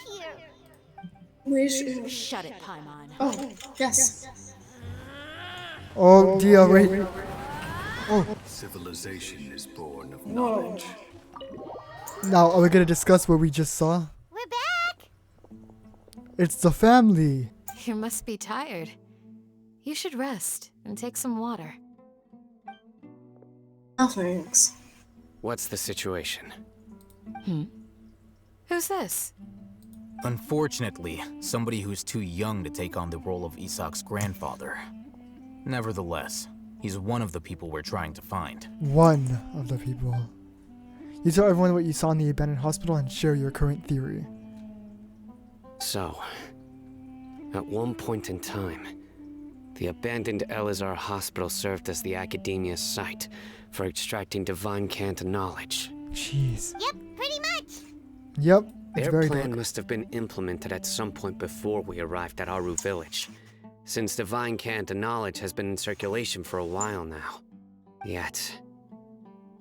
here. Shut it, Paimon. Oh, yes. Oh dear, wait. Oh, Civilization is born of Whoa. knowledge. now are we gonna discuss what we just saw? We're back. It's the family. You must be tired. You should rest and take some water. Oh, thanks. What's the situation? Who's this? Unfortunately, somebody who's too young to take on the role of Isak's grandfather. Nevertheless, he's one of the people we're trying to find. One of the people. You tell everyone what you saw in the abandoned hospital and share your current theory. So, at one point in time, the abandoned Elazar hospital served as the academia's site for extracting divine cant knowledge. Jeez. Yep, pretty much. Yep. It's Their very plan dark. must have been implemented at some point before we arrived at Aaru Village, since divine cant knowledge has been in circulation for a while now. Yet,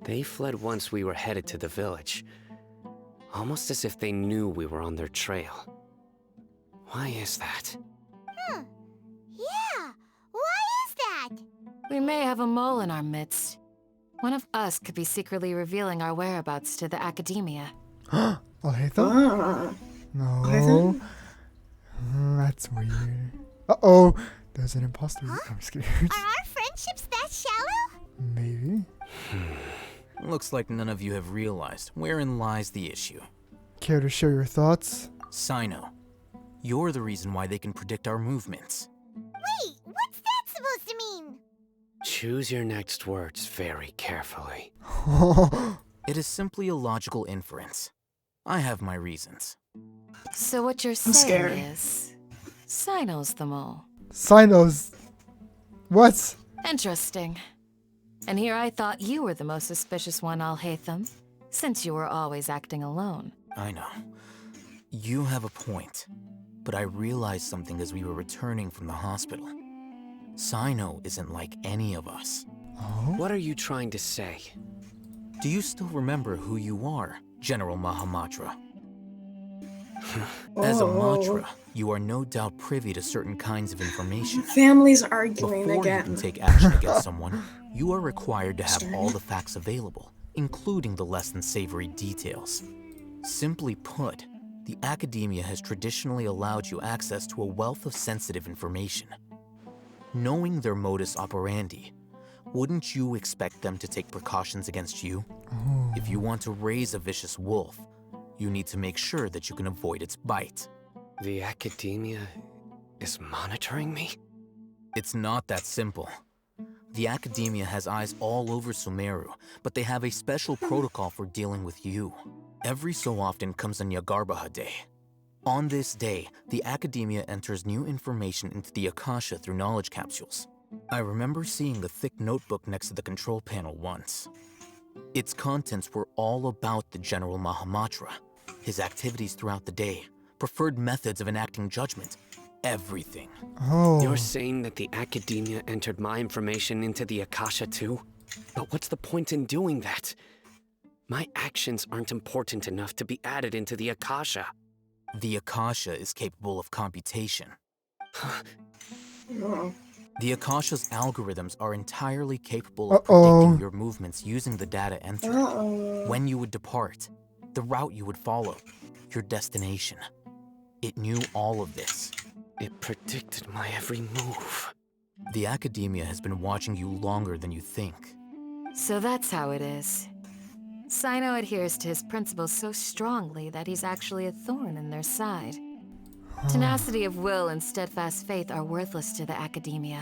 they fled once we were headed to the village, almost as if they knew we were on their trail. Why is that? Yeah, why is that? We may have a mole in our midst. One of us could be secretly revealing our whereabouts to the academia. Alhaitha? Ah. No. Alhaitha? That's weird. Uh-oh. There's an imposter. I'm just kidding. Are our friendships that shallow? Maybe. Looks like none of you have realized wherein lies the issue. Care to share your thoughts? Cyno, you're the reason why they can predict our movements. Wait, what's that supposed to mean? Choose your next words very carefully. It is simply a logical inference. I have my reasons. So what you're saying scared. is... Cyno's the mole. Cynos. What? Interesting. And here I thought you were the most suspicious one, Alhaitham, since you were always acting alone. I know. You have a point. But I realized something as we were returning from the hospital. Cyno isn't like any of us. Oh? What are you trying to say? Do you still remember who you are, General Mahamatra? As a Oh. Matra, you are no doubt privy to certain kinds of information. Families arguing Before you again. can take action against someone, you are required to have all the facts available, including the less than savory details. Simply put, the academia has traditionally allowed you access to a wealth of sensitive information. Knowing their modus operandi, wouldn't you expect them to take precautions against you? Oh. If you want to raise a vicious wolf, you need to make sure that you can avoid its bite. The academia is monitoring me? It's not that simple. The academia has eyes all over Sumeru, but they have a special protocol for dealing with you. Every so often comes a Nyagarbaha Day. On this day, the academia enters new information into the Akasha through knowledge capsules. I remember seeing a thick notebook next to the control panel once. Its contents were all about the General Mahamatra, his activities throughout the day, preferred methods of enacting judgment, everything. Oh. You're saying that the academia entered my information into the Akasha too? But what's the point in doing that? My actions aren't important enough to be added into the Akasha. The Akasha is capable of computation. Oh. The Akasha's algorithms are entirely capable of Uh-oh. predicting your movements using the data entered. Uh-oh. When you would depart, the route you would follow, your destination. It knew all of this. It predicted my every move. The academia has been watching you longer than you think. So that's how it is. Cyno adheres to his principles so strongly that he's actually a thorn in their side. Tenacity of will and steadfast faith are worthless to the academia.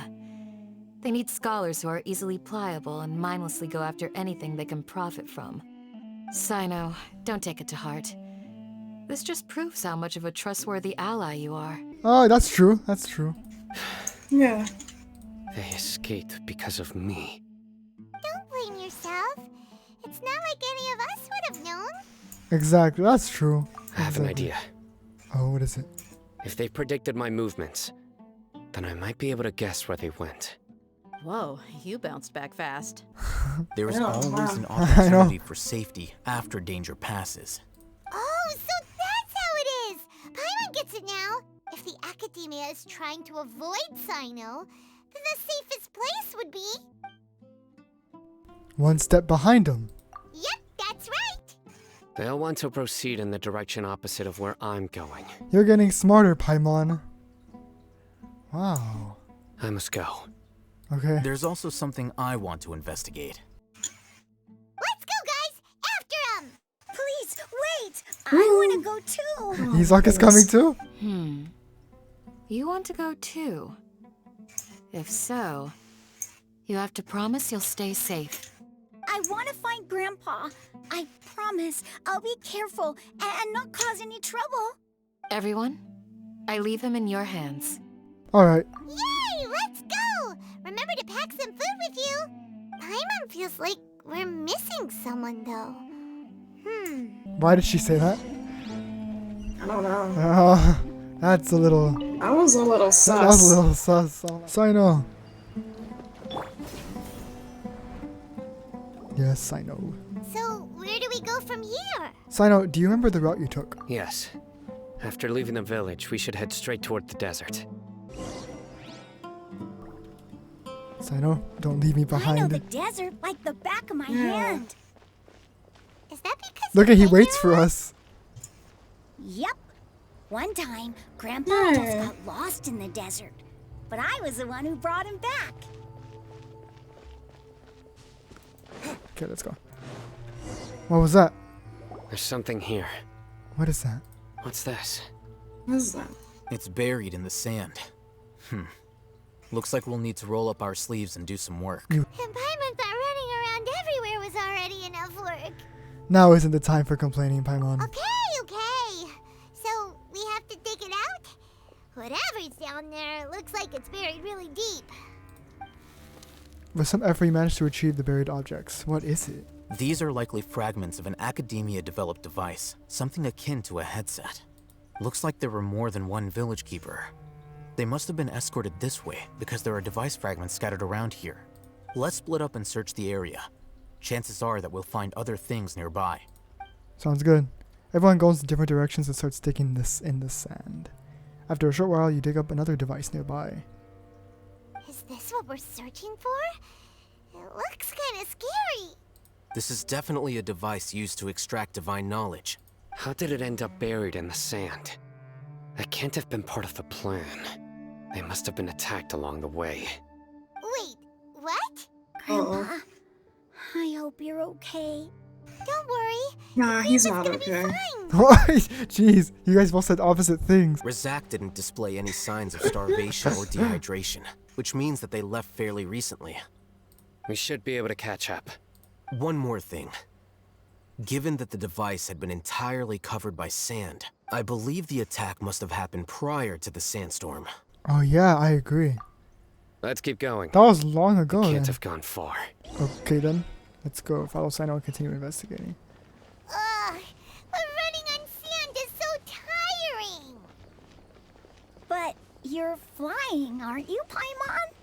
They need scholars who are easily pliable and mindlessly go after anything they can profit from. Cyno, don't take it to heart. This just proves how much of a trustworthy ally you are. Oh, that's true. That's true. Yeah. They escaped because of me. Don't blame yourself. It's not like any of us would have known. Exactly. That's true. I have an Exactly. idea. Oh, what is it? If they predicted my movements, then I might be able to guess where they went. Whoa, you bounced back fast. There is Oh, always wow. an know. opportunity for safety after danger passes. Oh, so that's how it is. gets it now? If the Academia is trying to avoid Cyno, then the safest place would be... One step behind him. Yep, that's right! They'll want to proceed in the direction opposite of where I'm going. You're getting smarter, Paimon. Wow. I must go. Okay. There's also something I want to investigate. Let's go, guys! After him! Please, wait! I want to go too! Isak is coming too? You want to go too? If so, you have to promise you'll stay safe. I want to find Grandpa. I promise I'll be careful and not cause any trouble. Everyone, I leave him in your hands. Alright. Yay! Let's go! Remember to pack some food with you. Paimon feels like we're missing someone, though. Why did she say that? I don't know. That's a little... I was a little sus. That was a little sus. Cyno. Yes, I know. So, where do we go from here? Cyno, do you remember the route you took? Yes. After leaving the village, we should head straight toward the desert. Cyno, don't leave me behind. desert like the back of my hand. Is that because Look at he waits for us. Yep. One time, Grandpa Yeah. got lost in the desert, but I was the one who brought him back. Okay, let's go. What was that? There's something here. What is that? What's this? What is that? It's buried in the sand. Looks like we'll need to roll up our sleeves and do some work. And Paimon thought running around everywhere was already enough work. Now isn't the time for complaining, Paimon. Okay. So, we have to dig it out? Whatever's down there, it looks like it's buried really deep. With some effort, you managed to retrieve the buried objects. What is it? These are likely fragments of an Academia-developed device, something akin to a headset. Looks like there were more than one village keeper. They must have been escorted this way because there are device fragments scattered around here. Let's split up and search the area. Chances are that we'll find other things nearby. Sounds good. Everyone goes in different directions and starts digging this in the sand. After a short while, you dig up another device nearby. Is this what we're searching for? It looks kind of scary. This is definitely a device used to extract divine knowledge. How did it end up buried in the sand? That can't have been part of the plan. They must have been attacked along the way. Wait, what? Uh-oh. I hope you're okay. Don't worry. Nah, he's not It's gonna okay. be fine. What? Jeez, you guys both said opposite things. Rizak didn't display any signs of starvation or dehydration, which means that they left fairly recently. We should be able to catch up. One more thing. Given that the device had been entirely covered by sand, I believe the attack must have happened prior to the sandstorm. Oh yeah, I agree. Let's keep going. That was long ago. Can't Then. have gone far. Okay then, let's go. Follow Cyno and continue investigating. Ugh, but running on sand is so tiring. But you're flying, aren't you, Paimon?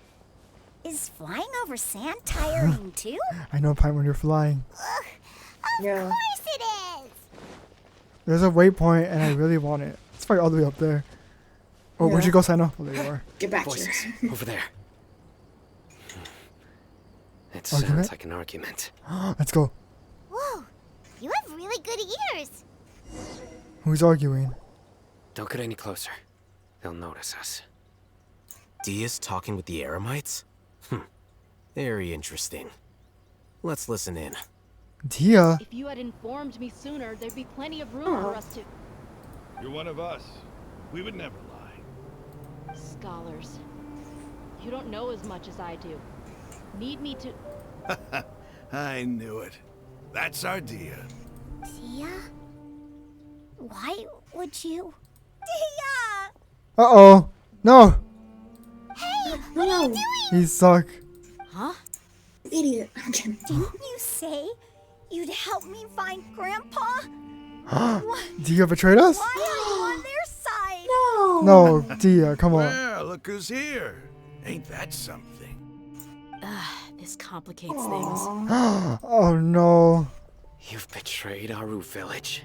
Is flying over sand tiring too? I know, Paimon, you're flying. Of Yeah. course it is. There's a waypoint, and I really want it. It's probably all the way up there. Oh, where'd Yeah. you go, Cyno? Oh, there you are. Get back Voices. here. Over there. It Argument? sounds like an argument. Let's go. Whoa, you have really good ears. Who's arguing? Don't get any closer. They'll notice us. Dia's talking with the Eremites? Very interesting. Let's listen in. Dia? If you had informed me sooner, there'd be plenty of room for us to... You're one of us. We would never lie. Scholars. You don't know as much as I do. Need me to... I knew it. That's our Dia. Dia? Why would you? Dia! Uh-oh. No! Hey, what are you He suck. Huh? Idiot. I'm kidding. Didn't you say you'd help me find Grandpa? Dia betrayed us? Why are you on their side? No. No, Dia, come on. Well, look who's here. Ain't that something? This complicates things. Oh no. You've betrayed Aaru Village.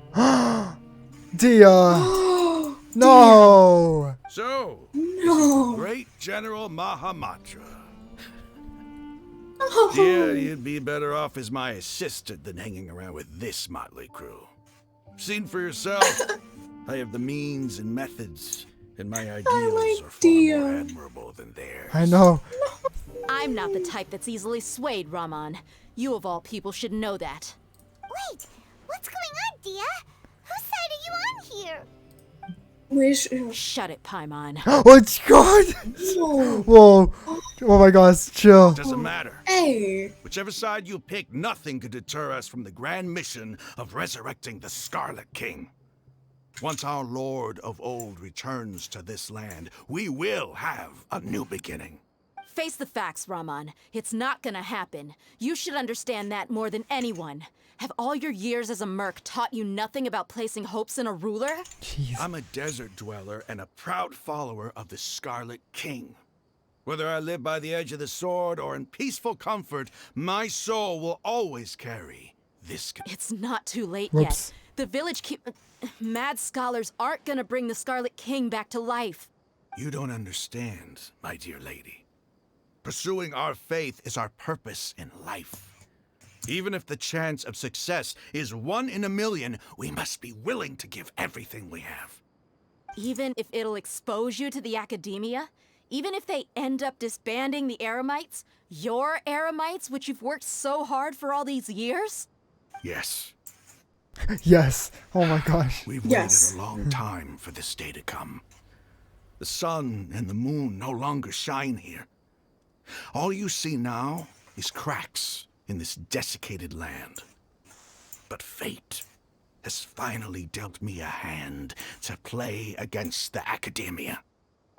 Dia! No! So, No. great General Mahamatra. Oh. Yeah, you'd be better off as my assistant than hanging around with this motley crew. Seen for yourself, I have the means and methods, and my ideals are far more admirable than theirs. I know. I'm not the type that's easily swayed, Raman. You of all people should know that. Wait, what's going on, Dia? Whose side are you on here? Wish. Shut it, Paimon. Oh God! Whoa! Oh my gosh! Chill. Doesn't matter. Hey. Whichever side you pick, nothing could deter us from the grand mission of resurrecting the Scarlet King. Once our Lord of Old returns to this land, we will have a new beginning. Face the facts, Raman. It's not gonna happen. You should understand that more than anyone. Have all your years as a merc taught you nothing about placing hopes in a ruler? Jeez. I'm a desert dweller and a proud follower of the Scarlet King. Whether I live by the edge of the sword or in peaceful comfort, my soul will always carry this. It's not too late Whoops. yet. The village mad scholars aren't gonna bring the Scarlet King back to life. You don't understand, my dear lady. Pursuing our faith is our purpose in life. Even if the chance of success is 1 in a million, we must be willing to give everything we have. Even if it'll expose you to the academia? Even if they end up disbanding the Eremites? Your Eremites, which you've worked so hard for all these years? Yes, Yes. Oh my gosh. we've Yes. waited a long time for this day to come. The sun and the moon no longer shine here. All you see now is cracks in this desiccated land. But fate has finally dealt me a hand to play against the academia.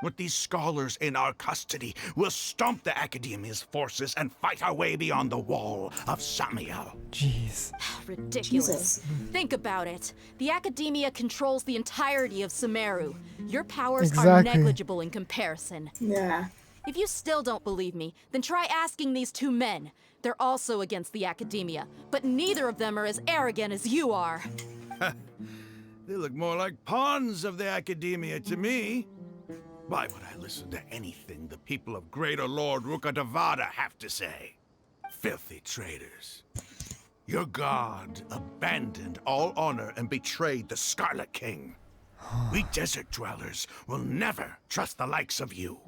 With these scholars in our custody, we'll stomp the academia's forces and fight our way beyond the wall of Samiel. Jeez. Ridiculous. Jesus. Think about it. The academia controls the entirety of Sumeru. Your powers are Exactly. negligible in comparison. Yeah. If you still don't believe me, then try asking these two men. They're also against the academia, but neither of them are as arrogant as you are. They look more like pawns of the academia to me. Why would I listen to anything the people of Greater Lord Rukkhadevada have to say? Filthy traitors. Your god abandoned all honor and betrayed the Scarlet King. We desert dwellers will never trust the likes of you.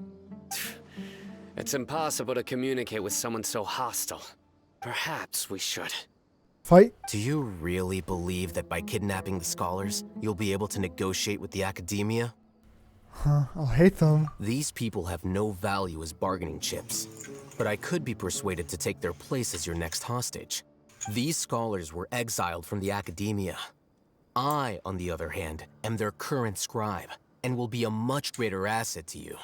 It's impossible to communicate with someone so hostile. Perhaps we should. Fight? Do you really believe that by kidnapping the scholars, you'll be able to negotiate with the academia? Huh. I'll hate them. These people have no value as bargaining chips, but I could be persuaded to take their place as your next hostage. These scholars were exiled from the academia. I, on the other hand, am their current scribe, and will be a much greater asset to you.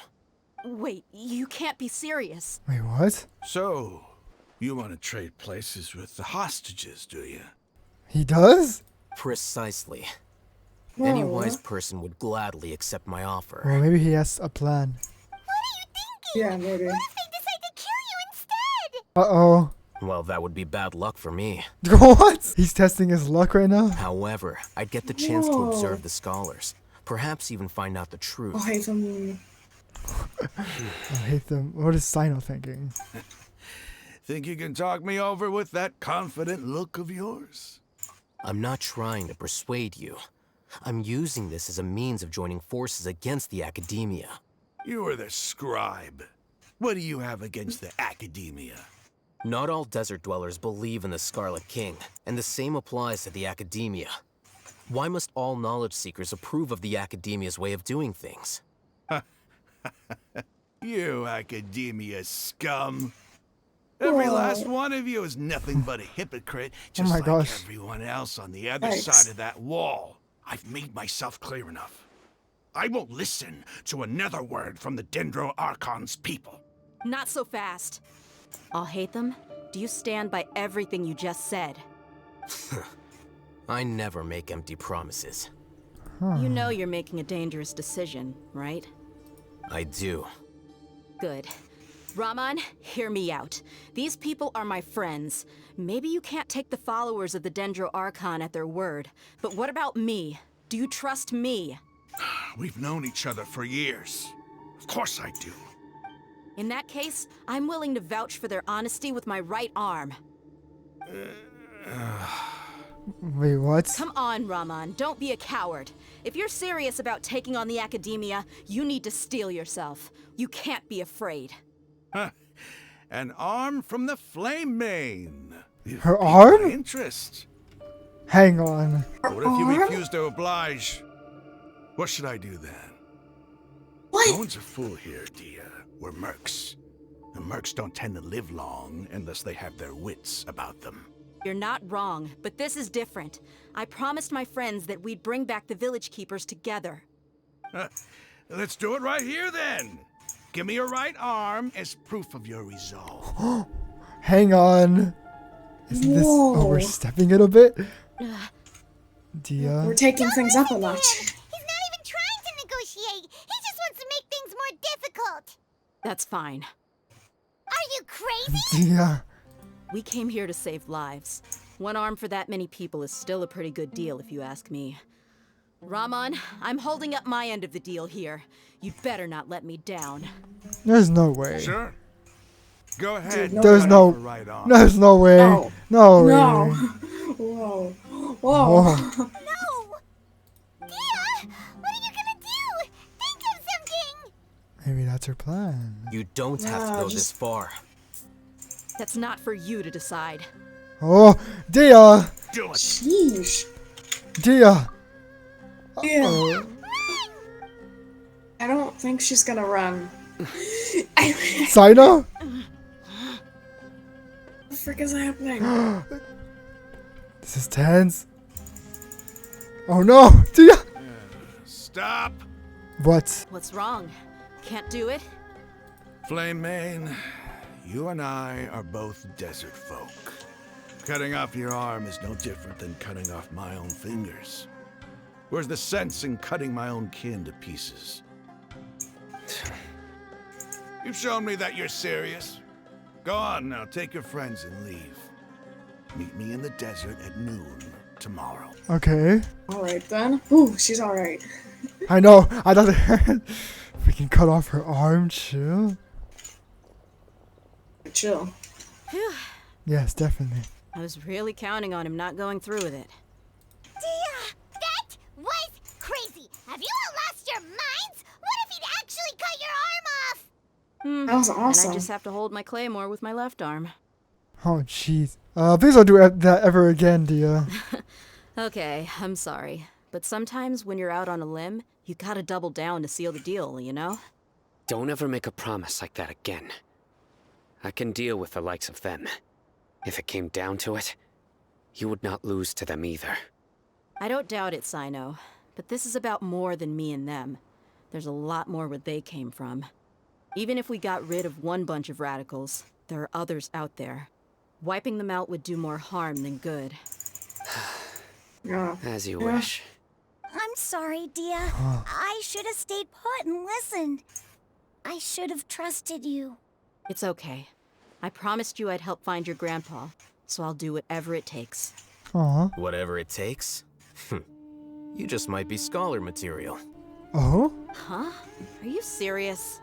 Wait, you can't be serious. Wait, what? So, you want to trade places with the hostages, do you? He does? Precisely. Any Whoa. wise person would gladly accept my offer. Well, maybe he has a plan. What are you thinking? Yeah, maybe. What if they decide to kill you instead? Uh-oh. Well, that would be bad luck for me. What? He's testing his luck right now? However, I'd get the chance Whoa. to observe the scholars. Perhaps even find out the truth. I hate them. I hate them. What is Cyno thinking? Think you can talk me over with that confident look of yours? I'm not trying to persuade you. I'm using this as a means of joining forces against the academia. You are the scribe. What do you have against the academia? Not all desert dwellers believe in the Scarlet King, and the same applies to the academia. Why must all knowledge seekers approve of the academia's way of doing things? You academia scum. Every last one of you is nothing but a hypocrite, just my like gosh. everyone else on the other Thanks. side of that wall. I've made myself clear enough. I won't listen to another word from the Dendro Archon's people. Not so fast. I'll hate them. Do you stand by everything you just said? I never make empty promises. You know you're making a dangerous decision, right? I do. Good. Raman, hear me out. These people are my friends. Maybe you can't take the followers of the Dendro Archon at their word, but what about me? Do you trust me? We've known each other for years. Of course I do. In that case, I'm willing to vouch for their honesty with my right arm. Wait, what? Come on, Raman, don't be a coward. If you're serious about taking on the academia, you need to steel yourself. You can't be afraid. Huh. An arm from the Flame Mane. Her arm? Interest. Hang on. What if you refuse to oblige? What should I do then? What? No one's a fool here, Dia. We're mercs. The mercs don't tend to live long unless they have their wits about them. You're not wrong, but this is different. I promised my friends that we'd bring back the village keepers together. Let's do it right here then. Give me your right arm as proof of your resolve. Hang on. Isn't this Whoa. overstepping it a bit? Dia. We're taking things up a notch. He's not even trying to negotiate. He just wants to make things more difficult. That's fine. Are you crazy? Dia. We came here to save lives. One arm for that many people is still a pretty good deal, if you ask me. Raman, I'm holding up my end of the deal here. You'd better not let me down. There's no way. Sure. Go ahead. Dude, no There's way. no. Right arm. There's no way. No. No way. No. Whoa. Whoa. Whoa. No! Dia! What are you gonna do? Think of something! Maybe that's her plan. You don't have to No, go this just- far. That's not for you to decide. Oh, Dia! Do it. Sheesh. Dia! Yeah. Oh. I don't think she's gonna run. Cyno? What the frick is happening? This is tense. Oh no! Dia! Stop. What? What's wrong? Can't do it? Flame Mane, you and I are both desert folk. Cutting off your arm is no different than cutting off my own fingers. Where's the sense in cutting my own kin to pieces? You've shown me that you're serious. Go on now, take your friends and leave. Meet me in the desert at noon tomorrow. Okay. Alright then. Ooh, she's alright. I know. I thought freaking cut off her arm. Chill. Chill. Phew. Yes, definitely. I was really counting on him not going through with it. Dia! That was crazy! Have you all lost your minds? What if he'd actually cut your arm off? That was And awesome. I just have to hold my claymore with my left arm. Oh, jeez. Please don't do that ever again, Dia. Okay, I'm sorry. But sometimes when you're out on a limb, you gotta double down to seal the deal, you know? Don't ever make a promise like that again. I can deal with the likes of them. If it came down to it, you would not lose to them either. I don't doubt it, Cyno. But this is about more than me and them. There's a lot more where they came from. Even if we got rid of one bunch of radicals, there are others out there. Wiping them out would do more harm than good. Yeah. As you Yeah. wish. I'm sorry, Dia. I should have stayed put and listened. I should have trusted you. It's okay. I promised you I'd help find your grandpa, so I'll do whatever it takes. Aw. Whatever it takes. You just might be scholar material. Oh? Huh? Are you serious?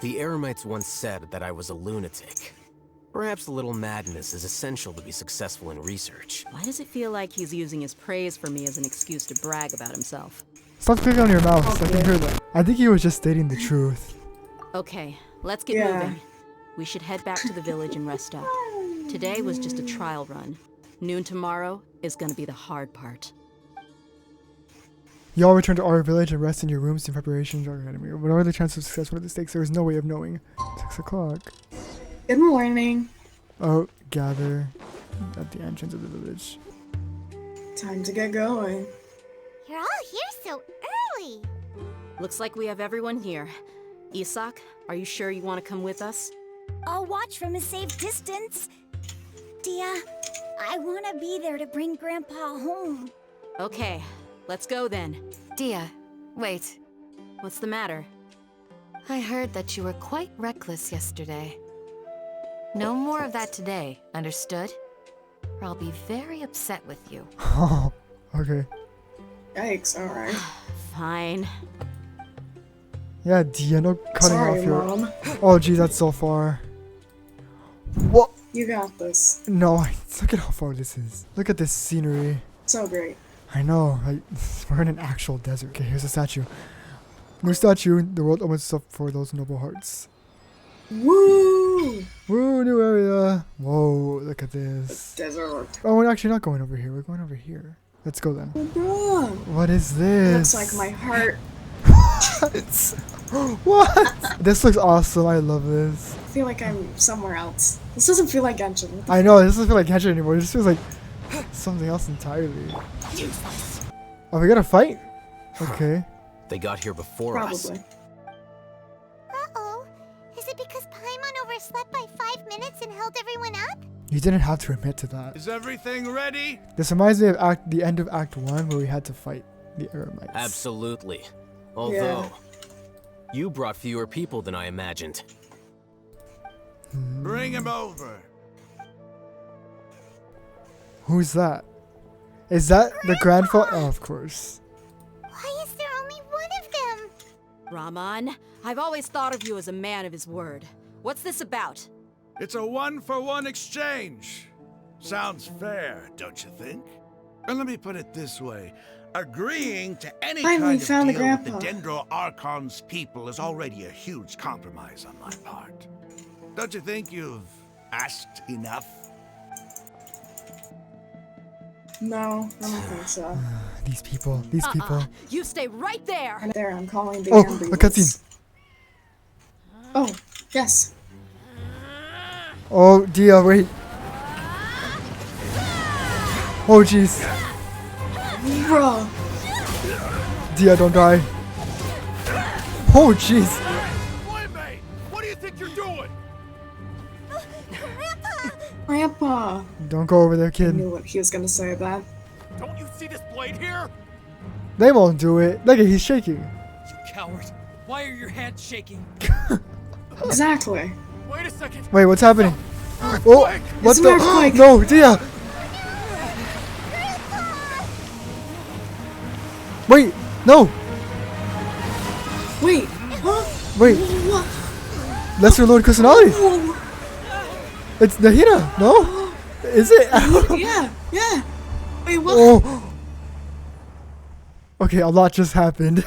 The Eremites once said that I was a lunatic. Perhaps a little madness is essential to be successful in research. Why does it feel like he's using his praise for me as an excuse to brag about himself? Stop clicking on your mouse. I can hear that. I think he was just stating the truth. Okay, let's get Yeah. moving. We should head back to the village and rest up. Today was just a trial run. Noon tomorrow is gonna be the hard part. Y'all return to Aaru Village and rest in your rooms in preparation for your academy. What are the chances of success? What are the stakes? There is no way of knowing. 6 o'clock. Good morning. Oh, gather at the entrance of the village. Time to get going. You're all here so early. Looks like we have everyone here. Isak, are you sure you want to come with us? I'll watch from a safe distance. Dia, I want to be there to bring Grandpa home. Okay, let's go then. Dia, wait. What's the matter? I heard that you were quite reckless yesterday. No more of that today, understood? Or I'll be very upset with you. Oh, okay. Yikes, alright. Fine. Yeah, Dia, no cutting Sorry, off your. Mom. Oh, geez, that's so far. What? You got this. No, look at how far this is. Look at this scenery. So great. I know. We're in an actual desert. Okay, here's a statue. New statue. The world opens up for those noble hearts. Woo! Woo, new area. Whoa, look at this. Desert. Oh, we're actually not going over here. We're going over here. Let's go then. Bruh. What is this? Looks like my heart. What? This looks awesome. I love this. I feel like I'm somewhere else. This doesn't feel like Genshin. I know, this doesn't feel like Genshin anymore. It just feels like something else entirely. Oh, we gotta fight? Okay. They got here before us. Probably. Uh-oh. Is it because Paimon overslept by 5 minutes and held everyone up? You didn't have to admit to that. Is everything ready? This reminds me of the end of Act 1 where we had to fight the Eremites. Absolutely. Although, you brought fewer people than I imagined. Bring him over. Who's that? Is that the grandfather? Oh, of course. Why is there only one of them? Raman, I've always thought of you as a man of his word. What's this about? It's a 1-for-1 exchange. Sounds fair, don't you think? And let me put it this way. Agreeing to any Finally kind of found the deal with the grandpa. Dendro Archon's people is already a huge compromise on my part. Don't you think you've asked enough? No, I don't think so. These people. These people. You stay right there! And there, I'm calling the Oh, ambulance. a cutscene. Oh, yes. Oh, Dia, wait. Oh, jeez. Bro. Dia, don't die. Oh, jeez. Playmate, what do you think you're doing? Grandpa. Don't go over there, I kid. knew what he was gonna say that. Don't you see this blade here? They won't do it. Look at, he's shaking. You coward. Why are your hands shaking? Exactly. Wait a second. Wait, what's happening? Oh, what It's an the? earthquake. No, Dia. Wait, no. Wait. Huh? Wait, What? Lesser Lord Kusanagi. Whoa. It's Nahida, no? Is it? Yeah, yeah. Wait, what? Oh. Okay, a lot just happened.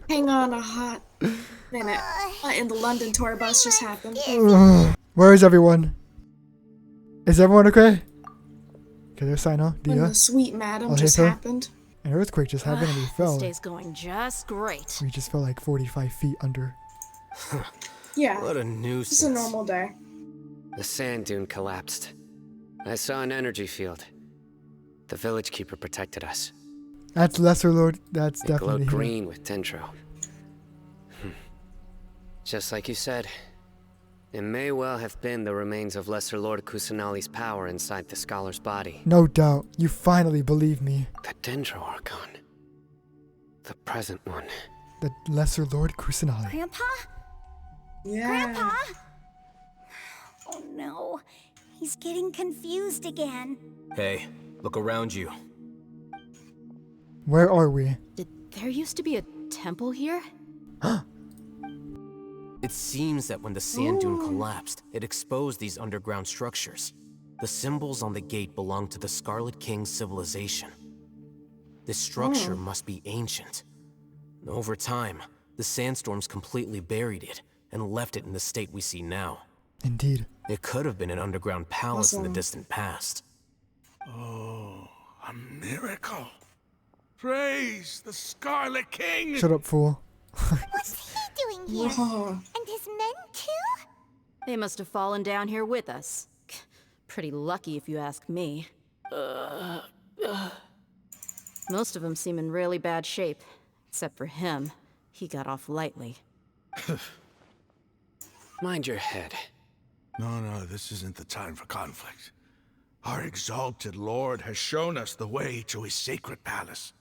Hang on a hot minute. What in the London tour bus just happened? Where is everyone? Is everyone okay? Okay, there's Cyno, When Dia. the sweet madam Oh, just hey, sir. happened. An earthquake just happened and we This fell. day's going just great. We just fell like 45 feet under. Yeah, What a it's nuisance. a normal day. The sand dune collapsed. I saw an energy field. The village keeper protected us. That's Lesser Lord. That's It definitely glowed him. green with Dendro. Just like you said, it may well have been the remains of Lesser Lord Kusanali's power inside the scholar's body. No doubt. You finally believe me. The Dendro Archon. The present one. The Lesser Lord Kusanali. Grandpa? Yeah. Grandpa? Oh no. He's getting confused again. Hey, look around you. Where are we? Did there used to be a temple here? It seems that when the sand dune collapsed, it exposed these underground structures. The symbols on the gate belong to the Scarlet King's civilization. This structure must be ancient. Over time, the sandstorms completely buried it and left it in the state we see now. Indeed. It could have been an underground palace in the Awesome. distant past. Oh, a miracle. Praise the Scarlet King! Shut up, fool. What's he doing here? Whoa. And his men too? They must have fallen down here with us. Pretty lucky if you ask me. Most of them seem in really bad shape. Except for him. He got off lightly. Mind your head. No, this isn't the time for conflict. Our exalted lord has shown us the way to his sacred palace.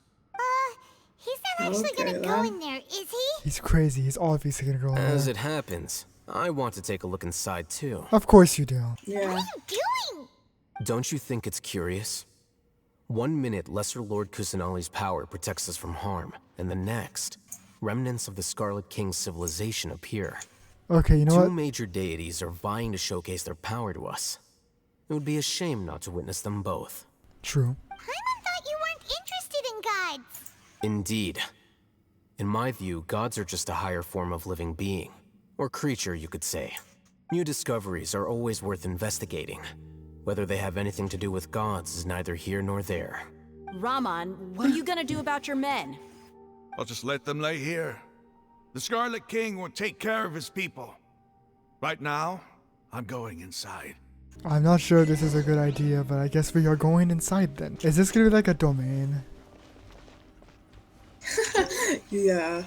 He's not actually Okay, gonna go then. in there, is he? He's crazy. He's obviously gonna go in As there. it happens, I want to take a look inside too. Of course you do. Yeah. What are you doing? Don't you think it's curious? 1 minute, Lesser Lord Kusanali's power protects us from harm, and the next, remnants of the Scarlet King's civilization appear. Okay, you know what? Two major deities are vying to showcase their power to us. It would be a shame not to witness them both. True. Paimon thought you weren't interested in gods. Indeed. In my view, gods are just a higher form of living being. Or creature, you could say. New discoveries are always worth investigating. Whether they have anything to do with gods is neither here nor there. Raman, what are you gonna do about your men? I'll just let them lay here. The Scarlet King will take care of his people. Right now, I'm going inside. I'm not sure this is a good idea, but I guess we are going inside then. Is this gonna be like a domain? Yeah.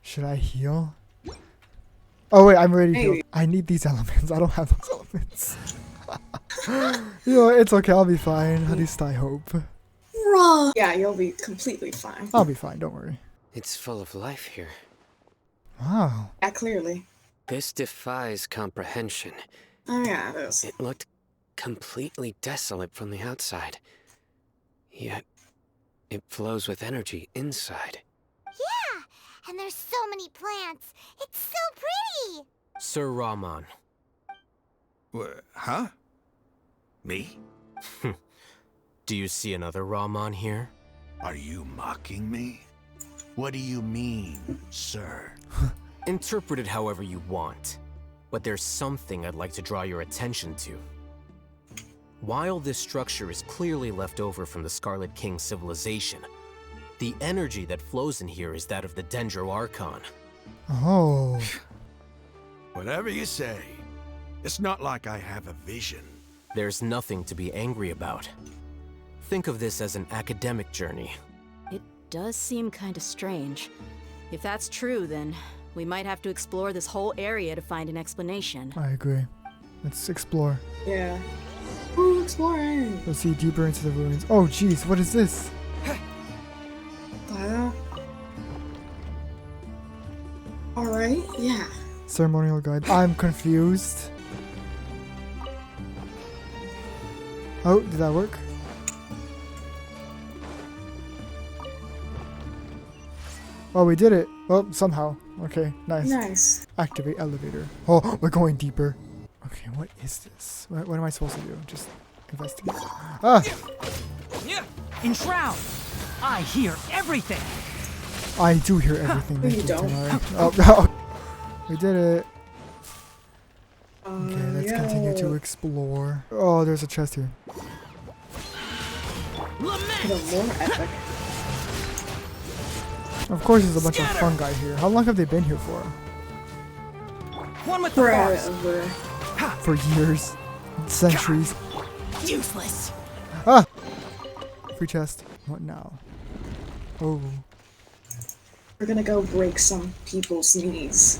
Should I heal? Oh wait, I'm already Maybe. healed. I need these elements. I don't have those elements. You know, it's okay. I'll be fine. At least I hope. Wrong. Yeah, you'll be completely fine. I'll be fine. Don't worry. It's full of life here. Wow. Yeah, clearly. This defies comprehension. Oh yeah, it is. It looked completely desolate from the outside. Yet, it flows with energy inside. Yeah, and there's so many plants. It's so pretty. Sir Raman. Huh? Me? Do you see another Raman here? Are you mocking me? What do you mean, sir? Interpret it however you want. But there's something I'd like to draw your attention to. While this structure is clearly left over from the Scarlet King's civilization, the energy that flows in here is that of the Dendro Archon. Oh. Whatever you say. It's not like I have a vision. There's nothing to be angry about. Think of this as an academic journey. It does seem kinda strange. If that's true, then we might have to explore this whole area to find an explanation. I agree. Let's explore. Yeah. Ooh, exploring. Let's see deeper into the ruins. Oh jeez, what is this? Alright, yeah. Ceremonial guide. I'm confused. Oh, did that work? Oh, we did it. Well, somehow. Okay, nice. Nice. Activate elevator. Oh, we're going deeper. Okay, what is this? What am I supposed to do? Just investigate. Ah! Enshroud! I hear everything! I do hear everything. No, you don't. Oh, we did it. Okay, let's continue to explore. Oh, there's a chest here. Even more epic. Of course, there's a bunch of fungi here. How long have they been here for? One with the force! Forever. For years. Centuries. Useless! Ah! Free chest. What now? Oh. We're gonna go break some people's knees.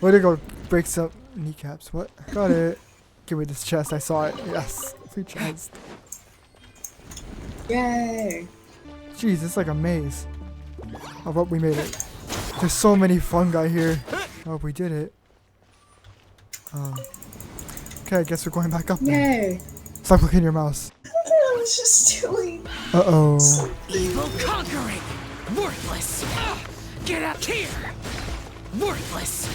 Way to go break some kneecaps. What? Got it. Give me this chest. I saw it. Yes. Free chest. Yay! Jeez, it's like a maze. Oh, but we made it. There's so many fungi here. Oh, we did it. Okay, I guess we're going back up now. Yay! Stop clicking your mouse. I was just doing. Uh-oh. Evil conquering! Worthless! Get out here! Worthless!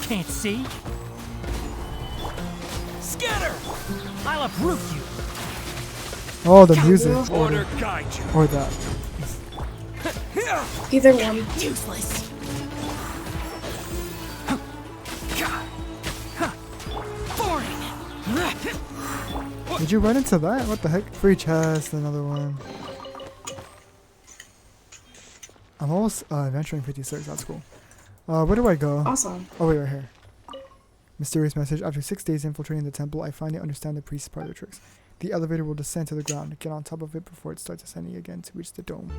Can't see? Scatter! I'll uproot you! Oh, the music. Order guide you! Or that. Either one. Useless! Boring! Did you run into that? What the heck? Free chest, another one. I'm almost adventuring 56. That's cool. Where do I go? Awesome. Oh, wait, right here. Mysterious message. After 6 days infiltrating the temple, I finally understand the priest's part of the tricks. The elevator will descend to the ground. Get on top of it before it starts ascending again to reach the dome.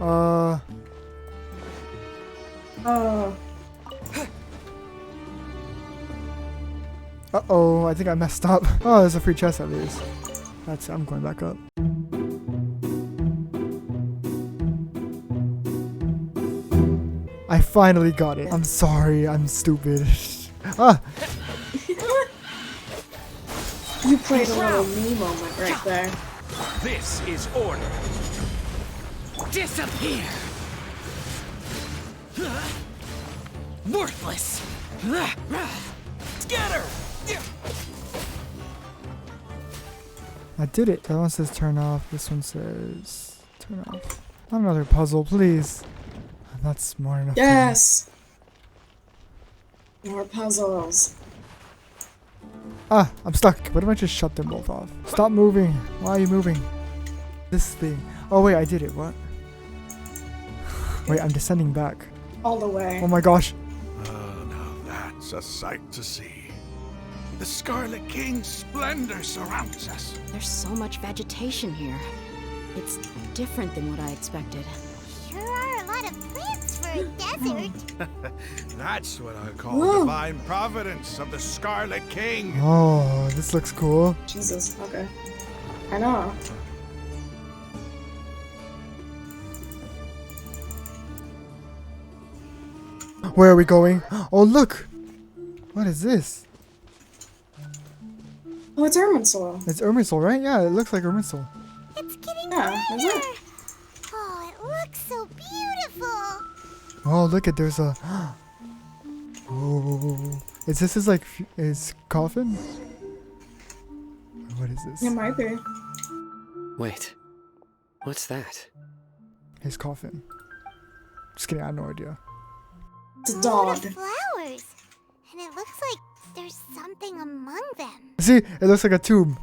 Uh-oh, I think I messed up. Oh, there's a free chest at least. That's it, I'm going back up. I finally got it. I'm sorry, I'm stupid. Ah! You played a little me moment right there. This is order. Disappear! Worthless! Get her! I did it. That one says turn off. This one says turn off. Not another puzzle, please. I'm not smart enough. Yes! More puzzles. Ah, I'm stuck. What if I just shut them both off? Stop moving. Why are you moving? This thing. Oh wait, I did it. What? Wait, I'm descending back. All the way. Oh my gosh. Now that's a sight to see. The Scarlet King's splendor surrounds us. There's so much vegetation here. It's different than what I expected. Sure are a lot of plants for a desert. That's what I call divine providence of the Scarlet King. Oh, this looks cool. Jesus, okay. I know. Where are we going? Oh, look. What is this? Oh, it's Irminsul. It's Irminsul, right? Yeah, it looks like Irminsul. It's getting Yeah, is brighter. it? Oh, it looks so beautiful. Oh, look at there's a. Oh, is this his his coffin? What is It this? might be. Wait. What's that? His coffin. Just kidding. I have no idea. It's a A lot dog. of flowers. And it looks like there's something among them. See, it looks like a tomb.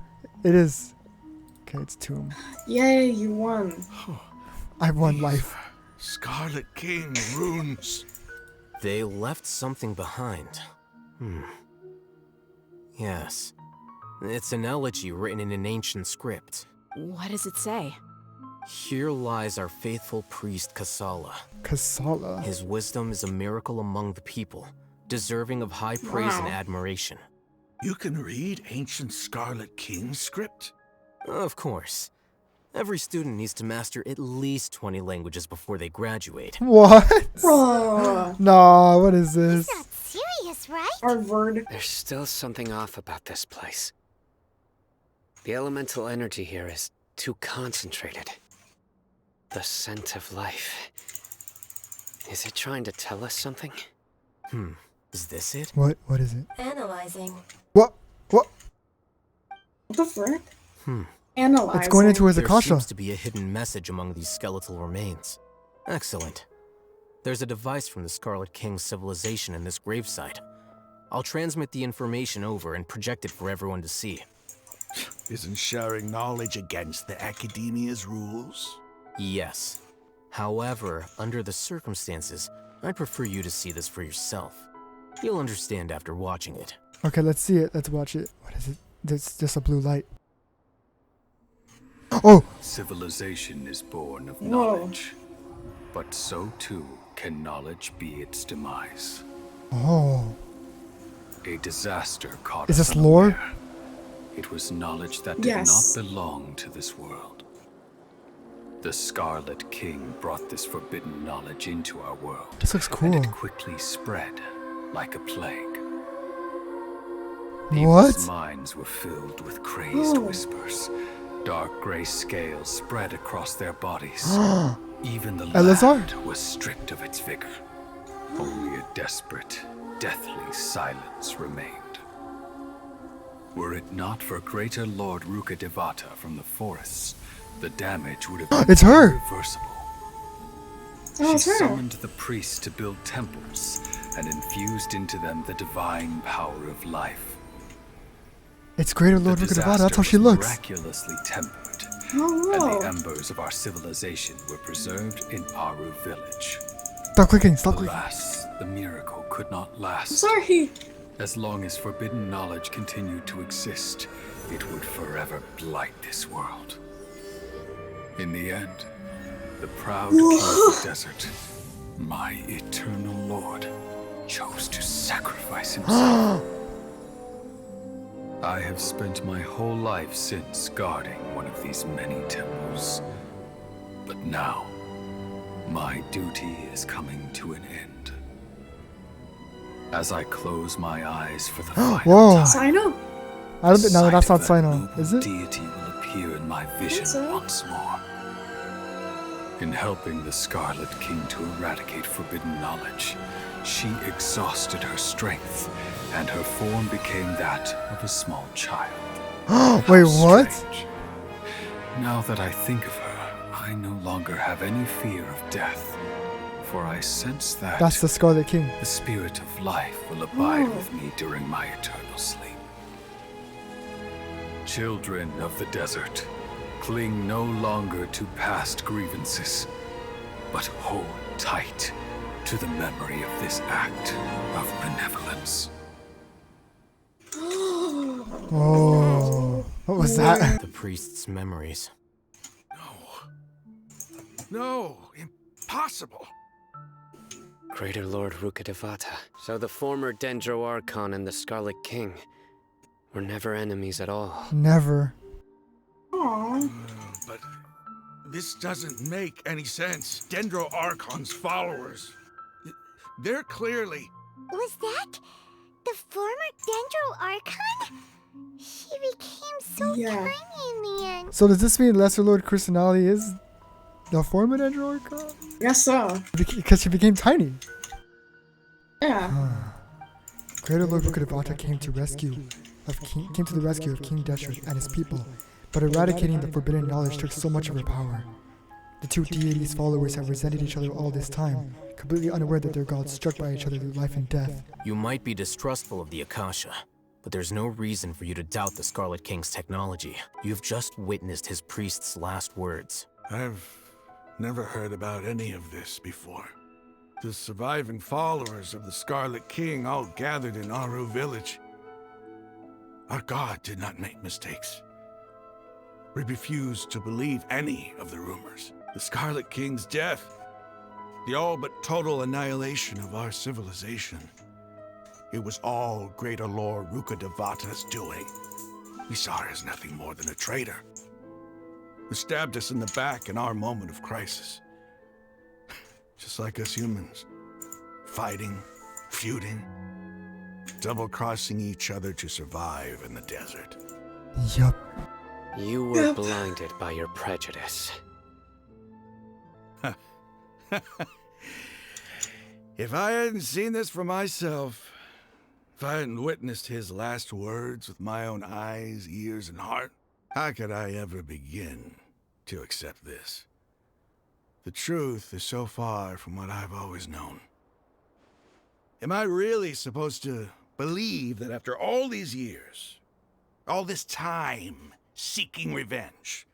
It is. Okay, it's tomb. Yay, you won. I won life. Scarlet King runes. They left something behind. Yes. It's an elegy written in an ancient script. What does it say? Here lies our faithful priest Kasala. Kasala. His wisdom is a miracle among the people, deserving of high praise and Wow. admiration. You can read ancient Scarlet King script? Of course. Every student needs to master at least 20 languages before they graduate. What? Oh, Nah, what is this? Not serious, right? Harvard. There's still something off about this place. The elemental energy here is too concentrated. The scent of life. Is it trying to tell us something? Is this it? What is it? Analyzing. What? What the frick? Analyzing. It's going into his There Akasha. seems to be a hidden message among these skeletal remains. Excellent. There's a device from the Scarlet King's civilization in this gravesite. I'll transmit the information over and project it for everyone to see. Isn't sharing knowledge against the Academia's rules? Yes. However, under the circumstances, I'd prefer you to see this for yourself. You'll understand after watching it. Okay, let's see it. Let's watch it. What is it? It's just a blue light. Oh! Civilization is born of Whoa. knowledge, but so too can knowledge be its demise. Oh. A disaster caught Is us this lore? unaware. It was knowledge that did Yes. not belong to this world. The Scarlet King brought this forbidden knowledge into our world. This looks And cool. it quickly spread like a plague. What? People's minds were filled with crazed Oh. whispers. Dark gray scales spread across their bodies. Even the Elazar? land was stripped of its vigor. Only a desperate, deathly silence remained. Were it not for greater Lord Ruka Devata from the forests, the damage would have been It's her! irreversible. Oh, it's She her. summoned the priests to build temples and infused into them the divine power of life. It's Greater The Lord Ruka Devata. disaster That's how she was looks. miraculously tempered, Oh, and whoa. the embers of our civilization were preserved in Aaru Village. Stop clicking. Stop clicking. Alas, the miracle could not last. Sorry. As long as forbidden knowledge continued to exist, it would forever blight this world. In the end, the proud king of the desert, my eternal lord, chose to sacrifice himself. I have spent my whole life since guarding one of these many temples. But now, my duty is coming to an end. As I close my eyes for the final Whoa. time, Cyno? I don't think. No, that's not Sight of Cyno, that is it? deity will appear in my vision so. once more. In helping the Scarlet King to eradicate forbidden knowledge, she exhausted her strength, and her form became that of a small child. Wait, How what? strange. Now that I think of her, I no longer have any fear of death, for I sense that That's the Scarlet King. the spirit of life will abide with me during my eternal sleep. Children of the desert, cling no longer to past grievances, but hold tight to the memory of this act of benevolence. Oh, what was that? The priest's memories. No, impossible. Greater Lord Rukkhadevata. So the former Dendro Archon and the Scarlet King were never enemies at all. Never. Aww. But this doesn't make any sense. Dendro Archon's followers. They're clearly... Was that the former Dendro Archon? She became so Yeah. tiny in the end. So does this mean Lesser Lord Christinali is the former Dendro Archon? Guess so. Because she became tiny. Yeah. Greater Lord Rukkhadevata came to the rescue of King Deshret and his people, but eradicating the forbidden knowledge took so much of her power. The two deities' followers have resented each other all this time, completely unaware that their gods struck by each other through life and death. You might be distrustful of the Akasha, but there's no reason for you to doubt the Scarlet King's technology. You've just witnessed his priest's last words. I've never heard about any of this before. The surviving followers of the Scarlet King all gathered in Aaru Village. Our god did not make mistakes. We refused to believe any of the rumors. The Scarlet King's death, the all but total annihilation of our civilization. It was all Greater Lord Rukkhadevata's doing. We saw her as nothing more than a traitor, who stabbed us in the back in our moment of crisis. Just like us humans. Fighting, feuding, double-crossing each other to survive in the desert. Yup. You were blinded by your prejudice. If I hadn't seen this for myself, if I hadn't witnessed his last words with my own eyes, ears, and heart, how could I ever begin to accept this? The truth is so far from what I've always known. Am I really supposed to believe that after all these years, all this time seeking revenge,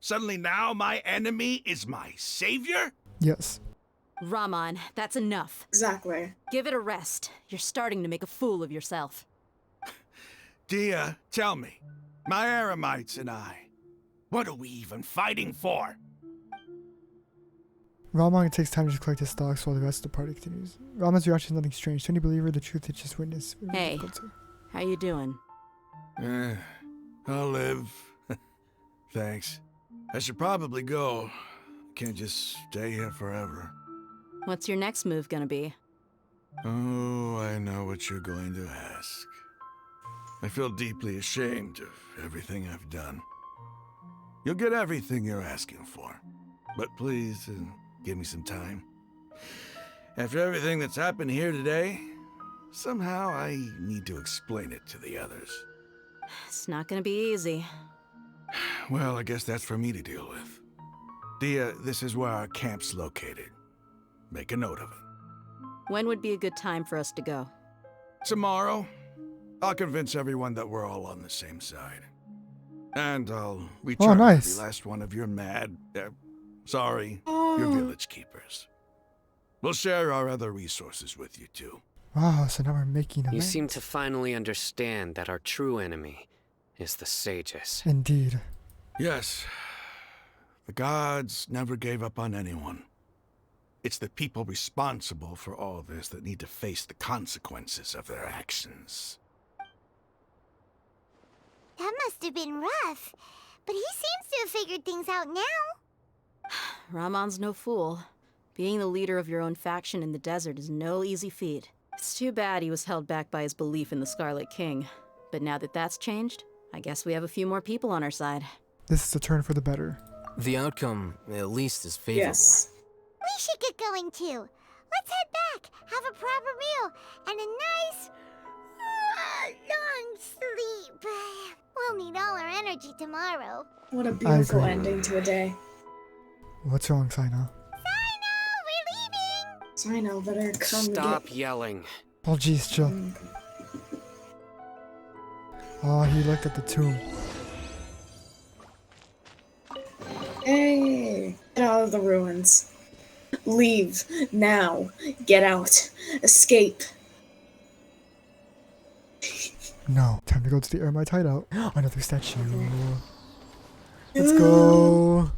suddenly now my enemy is my savior? Yes. Raman, that's enough. Exactly. Give it a rest. You're starting to make a fool of yourself. Dia, tell me, my Aramites and I, what are we even fighting for? Raman takes time to collect his thoughts while the rest of the party continues. Raman's reaction is nothing strange. To any believer, the truth they just witnessed. Hey, how you doing? I'll live. Thanks. I should probably go. Can't just stay here forever. What's your next move gonna be? Oh, I know what you're going to ask. I feel deeply ashamed of everything I've done. You'll get everything you're asking for. But please, give me some time. After everything that's happened here today, somehow I need to explain it to the others. It's not gonna be easy. Well, I guess that's for me to deal with. Dia, this is where our camp's located. Make a note of it. When would be a good time for us to go? Tomorrow, I'll convince everyone that we're all on the same side. And I'll return nice. the last one of your your village keepers. We'll share our other resources with you too. Wow, so now we're making You amends. seem to finally understand that our true enemy is the sages. Indeed. Yes, the gods never gave up on anyone. It's the people responsible for all this that need to face the consequences of their actions. That must have been rough, but he seems to have figured things out now. Raman's no fool. Being the leader of your own faction in the desert is no easy feat. It's too bad he was held back by his belief in the Scarlet King. But now that that's changed, I guess we have a few more people on our side. This is a turn for the better. The outcome, at least, is favorable. Yes. We should get going too. Let's head back, have a proper meal, and a nice, long sleep. We'll need all our energy tomorrow. What a beautiful agree. ending to a day. What's wrong, Cyno? Cyno, we're leaving! Cyno, better come Stop get... yelling. Oh, jeez, chill. Oh, he looked at the tomb. Hey! Get out of the ruins. Leave. Now. Get out. Escape. No. Time to go to the Ermite hideout. Another statue. Let's go.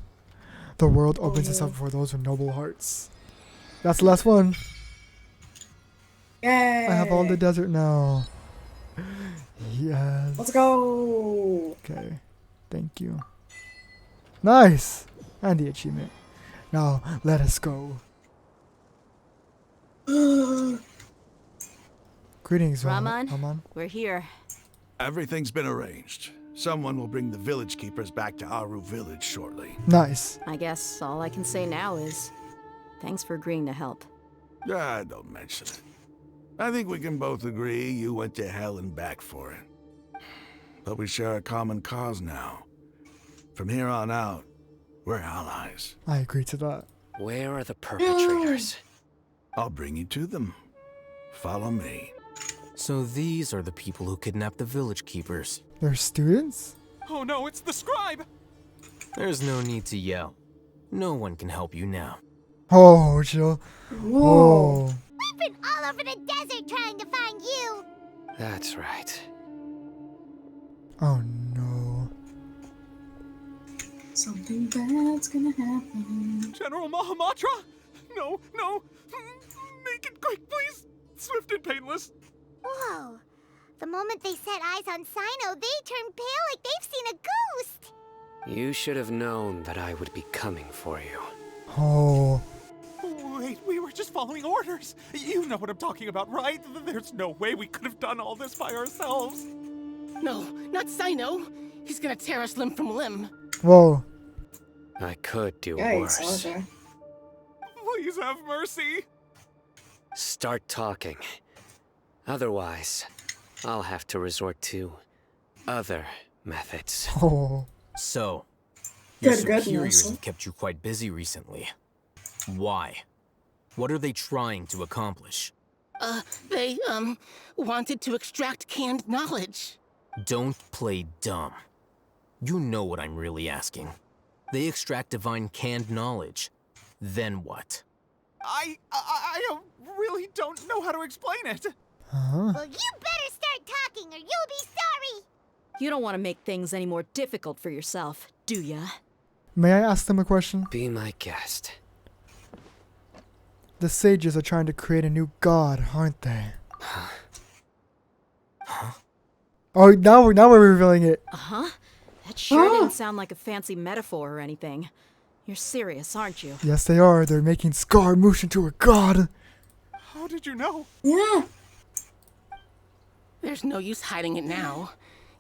The world opens itself for those with noble hearts. That's the last one. Yay! I have all the desert now. Yes. Let's go! Okay. Thank you. Nice! And the achievement. Now, let us go. Greetings, Raman, we're here. Everything's been arranged. Someone will bring the village keepers back to Aaru Village shortly. Nice. I guess all I can say now is thanks for agreeing to help. Don't mention it. I think we can both agree you went to hell and back for it. But we share a common cause now. From here on out, we're allies. I agree to that. Where are the perpetrators? I'll bring you to them. Follow me. So these are the people who kidnapped the village keepers. They're students? Oh no, it's the scribe! There's no need to yell. No one can help you now. Oh, chill. Whoa. Oh. We've been all over the desert trying to find you. That's right. Oh no. Something bad's gonna happen. General Mahamatra? No, no! Make it quick, please! Swift and painless. Whoa. The moment they set eyes on Cyno, they turned pale like they've seen a ghost. You should have known that I would be coming for you. Oh. Wait, we were just following orders. You know what I'm talking about, right? There's no way we could have done all this by ourselves. No, not Cyno. He's gonna tear us limb from limb. Whoa. I could do Yikes, worse. okay. Please have mercy. Start talking. Otherwise, I'll have to resort to other methods. Oh. So, your Good goodness. superiors have kept you quite busy recently. Why? What are they trying to accomplish? They, wanted to extract canned knowledge. Don't play dumb. You know what I'm really asking. They extract divine canned knowledge. Then what? I really don't know how to explain it. Huh? Well, you better start talking or you'll be sorry. You don't want to make things any more difficult for yourself, do ya? May I ask them a question? Be my guest. The sages are trying to create a new god, aren't they? Oh, now we're revealing it. Uh-huh. That sure didn't sound like a fancy metaphor or anything. You're serious, aren't you? Yes, they are. They're making Scaramouche into a god. How did you know? Yeah. There's no use hiding it now.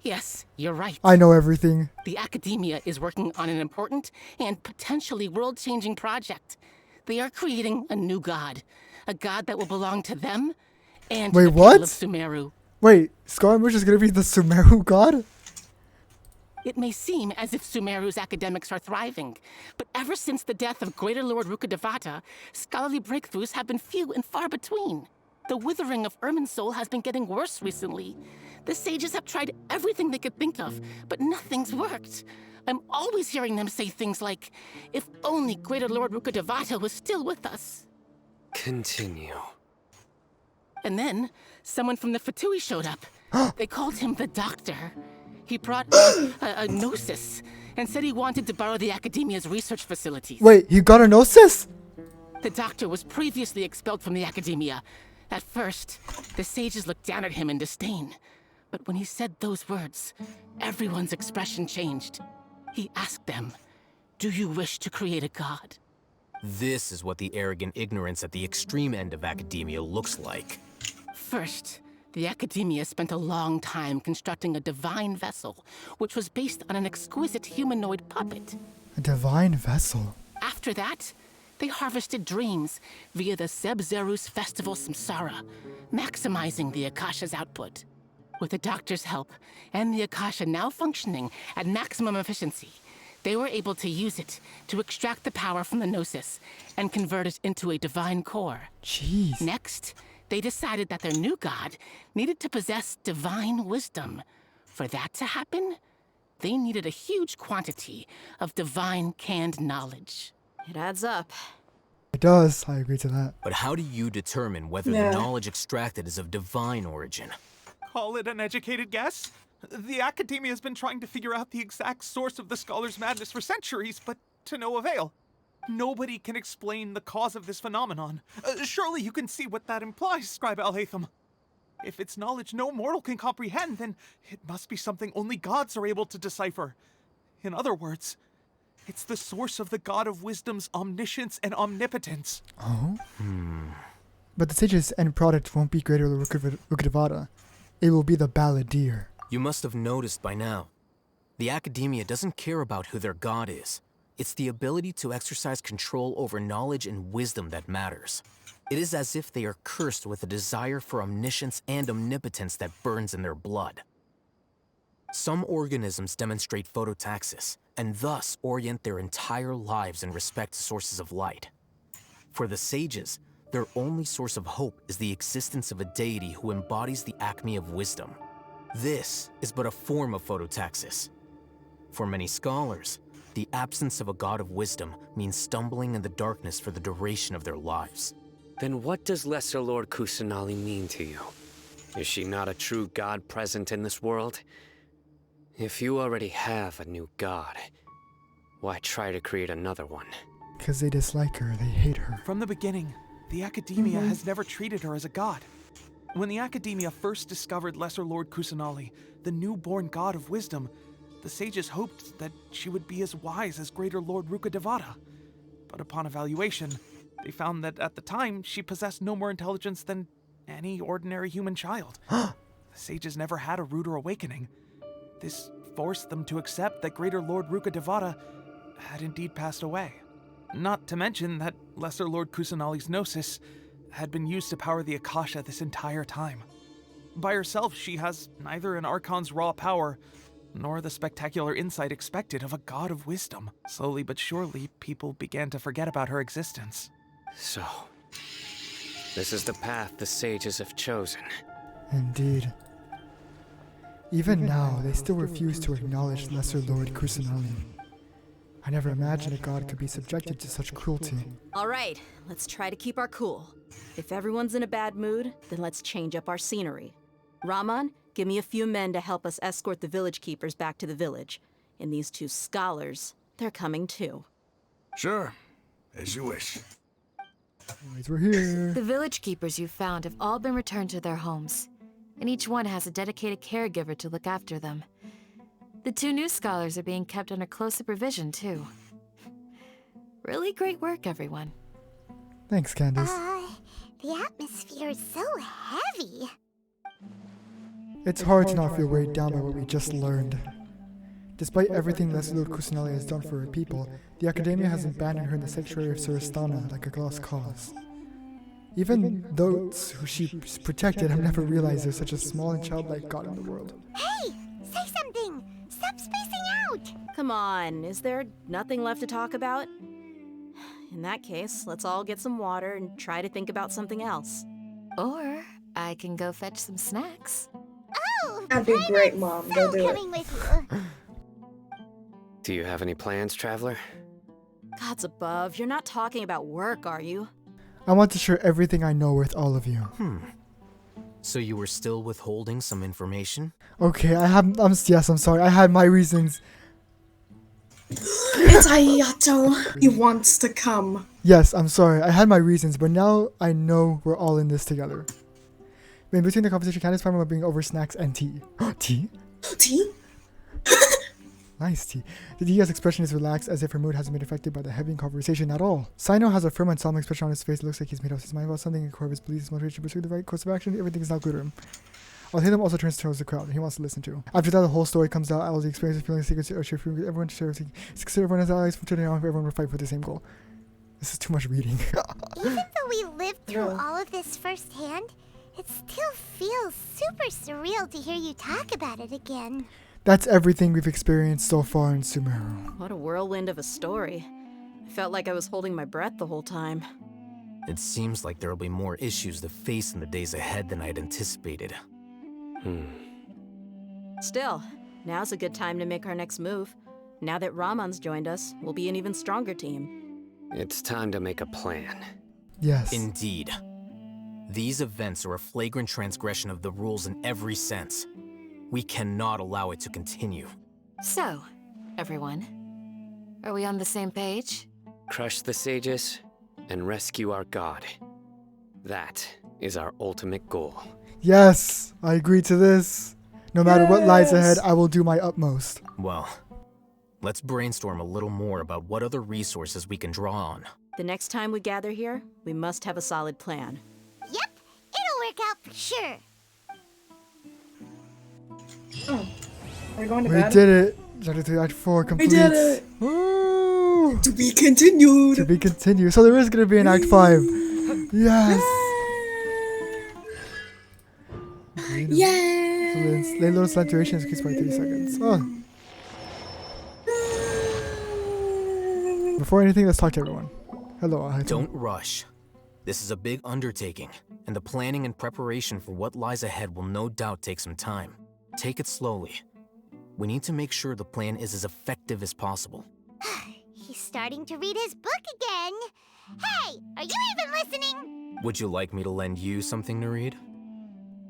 Yes, you're right. I know everything. The academia is working on an important and potentially world-changing project. They are creating a new god. A god that will belong to them and to Wait, the what? people of Sumeru. Wait, Scaramouche is gonna be the Sumeru god? It may seem as if Sumeru's academics are thriving, but ever since the death of Greater Lord Rukkhadevata, scholarly breakthroughs have been few and far between. The withering of Irminsul has been getting worse recently. The sages have tried everything they could think of, but nothing's worked. I'm always hearing them say things like, if only Greater Lord Rukkhadevata was still with us. Continue. And then, someone from the Fatui showed up. They called him the Doctor. He brought a gnosis and said he wanted to borrow the Academia's research facilities. Wait, you got a gnosis? The Doctor was previously expelled from the Academia. At first, the sages looked down at him in disdain. But when he said those words, everyone's expression changed. He asked them, "Do you wish to create a god?" This is what the arrogant ignorance at the extreme end of academia looks like. First, The Academia spent a long time constructing a divine vessel, which was based on an exquisite humanoid puppet. A divine vessel. After that, they harvested dreams via the Sebzerus Festival Samsara, maximizing the Akasha's output. With the doctor's help, and the Akasha now functioning at maximum efficiency, they were able to use it to extract the power from the Gnosis and convert it into a divine core. Jeez. Next, they decided that their new god needed to possess divine wisdom. For that to happen, they needed a huge quantity of divine canned knowledge. It adds up. It does. I agree to that. But how do you determine whether Yeah. the knowledge extracted is of divine origin? Call it an educated guess? The Academia has been trying to figure out the exact source of the Scholar's madness for centuries, but to no avail. Nobody can explain the cause of this phenomenon. Surely you can see what that implies, Scribe Alhaitham. If it's knowledge no mortal can comprehend, then it must be something only gods are able to decipher. In other words, it's the source of the God of Wisdom's omniscience and omnipotence. Oh? But the sage's end product won't be Greater Lord Rukkhadevata. It will be the Balladeer. You must have noticed by now. The Academia doesn't care about who their god is. It's the ability to exercise control over knowledge and wisdom that matters. It is as if they are cursed with a desire for omniscience and omnipotence that burns in their blood. Some organisms demonstrate phototaxis, and thus orient their entire lives in respect to sources of light. For the sages, their only source of hope is the existence of a deity who embodies the acme of wisdom. This is but a form of phototaxis. For many scholars, the absence of a god of wisdom means stumbling in the darkness for the duration of their lives. Then what does Lesser Lord Kusanali mean to you? Is she not a true god present in this world? If you already have a new god, why try to create another one? Because they dislike her, they hate her. From the beginning, the Academia has never treated her as a god. When the Academia first discovered Lesser Lord Kusanali, the newborn god of wisdom, the sages hoped that she would be as wise as Greater Lord Rukkhadevata. But upon evaluation, they found that at the time, she possessed no more intelligence than any ordinary human child. The sages never had a ruder awakening. This forced them to accept that Greater Lord Rukkhadevata had indeed passed away. Not to mention that Lesser Lord Kusanali's Gnosis had been used to power the Akasha this entire time. By herself, she has neither an Archon's raw power, nor the spectacular insight expected of a god of wisdom. Slowly but surely, people began to forget about her existence. So, this is the path the sages have chosen. Indeed. Even now, they still refuse to acknowledge Lesser Lord Kusanali. I never imagined a god could be subjected to such cruelty. All right, let's try to keep our cool. If everyone's in a bad mood, then let's change up our scenery. Rahman, give me a few men to help us escort the village keepers back to the village. And these two scholars, they're coming too. Sure, as you wish. Boys, we're here. The village keepers you found have all been returned to their homes, and each one has a dedicated caregiver to look after them. The two new scholars are being kept under close supervision, too. Really great work, everyone. Thanks, Candace. The atmosphere is so heavy. It's hard to not feel weighed down by what we just learned. Despite everything Lesser Lord Kusanali has done for her people, the Academia has abandoned her in the sanctuary of Surastana like a lost cause. Even those who she protected have never realized there's such a small and childlike god in the world. Hey, say something. Stop spacing out. Come on, is there nothing left to talk about? In that case, let's all get some water and try to think about something else. Or I can go fetch some snacks. Oh, That'd be great, Mom. Go do it. coming with you. Do you have any plans, Traveler? Gods above, you're not talking about work, are you? I want to share everything I know with all of you. So you were still withholding some information? Okay, yes, I'm sorry. I had my reasons. It's Ayato. He wants to come. Yes, I'm sorry. I had my reasons, but now I know we're all in this together. In between the conversation, Candace found out bringing over snacks and tea. Tea? Tea? Nice tea. The Dia's expression is relaxed, as if her mood hasn't been affected by the heavy conversation at all. Cyno has a firm and solemn expression on his face. It looks like he's made up his mind about something, and core of his beliefs, his motivation, pursuing the right course of action. Everything is not good to him. I'll hear them also turns towards the crowd. He wants to listen to. After that, the whole story comes out. I will experience feeling secrets. Everyone shares. Consider everyone as allies from today on. Everyone will fight for the same goal. This is too much reading. Even though we lived through all of this firsthand, it still feels super surreal to hear you talk about it again. That's everything we've experienced so far in Sumeru. What a whirlwind of a story. I felt like I was holding my breath the whole time. It seems like there will be more issues to face in the days ahead than I had anticipated. Still, now's a good time to make our next move. Now that Ramon's joined us, we'll be an even stronger team. It's time to make a plan. Yes. Indeed. These events are a flagrant transgression of the rules in every sense. We cannot allow it to continue. So, everyone, are we on the same page? Crush the sages and rescue our god. That is our ultimate goal. Yes, I agree to this. No matter what lies ahead, I will do my utmost. Well, let's brainstorm a little more about what other resources we can draw on. The next time we gather here, we must have a solid plan. Yep, it'll work out for sure. Oh, are we going to We bed? did it. Chapter 3, Act 4 complete. We did it. Woo! To be continued. To be continued. So there is going to be an Act 5. Yes. Yay! So the late load slide duration is increased by 3 seconds. Oh. Before anything, let's talk to everyone. Hello. Don't rush. This is a big undertaking, and the planning and preparation for what lies ahead will no doubt take some time. Take it slowly. We need to make sure the plan is as effective as possible. He's starting to read his book again. Hey, are you even listening? Would you like me to lend you something to read?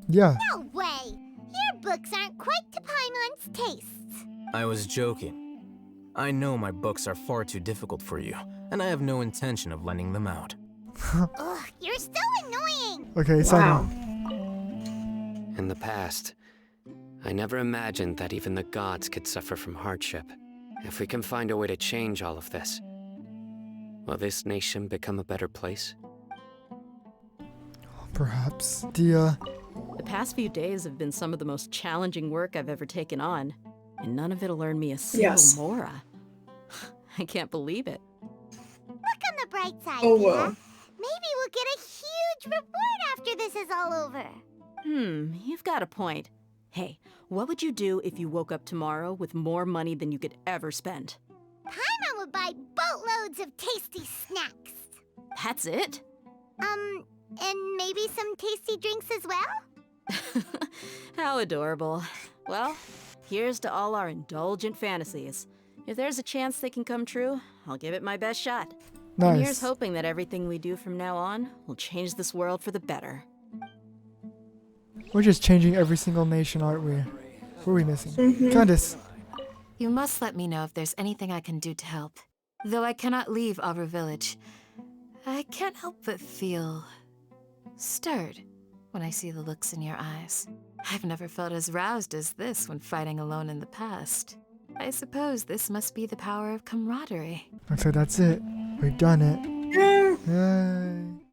Yeah. No way. Your books aren't quite to Paimon's tastes. I was joking. I know my books are far too difficult for you, and I have no intention of lending them out. Ugh, you're so annoying. Okay, Wow. Cyno. In the past, I never imagined that even the gods could suffer from hardship. If we can find a way to change all of this, will this nation become a better place? Perhaps. The past few days have been some of the most challenging work I've ever taken on, and none of it'll earn me a single mora. I can't believe it. Look on the bright side, Oh, Pia. well. Maybe we'll get a huge reward after this is all over. You've got a point. Hey, what would you do if you woke up tomorrow with more money than you could ever spend? Paimon would buy boatloads of tasty snacks. That's it? And maybe some tasty drinks as well? How adorable. Well, here's to all our indulgent fantasies. If there's a chance they can come true, I'll give it my best shot. Nice. And here's hoping that everything we do from now on will change this world for the better. We're just changing every single nation, aren't we? What are we missing? Candace. You must let me know if there's anything I can do to help. Though I cannot leave Aaru Village, I can't help but feel stirred when I see the looks in your eyes. I've never felt as roused as this when fighting alone in the past. I suppose this must be the power of camaraderie. Looks like that's it. We've done it. Yay.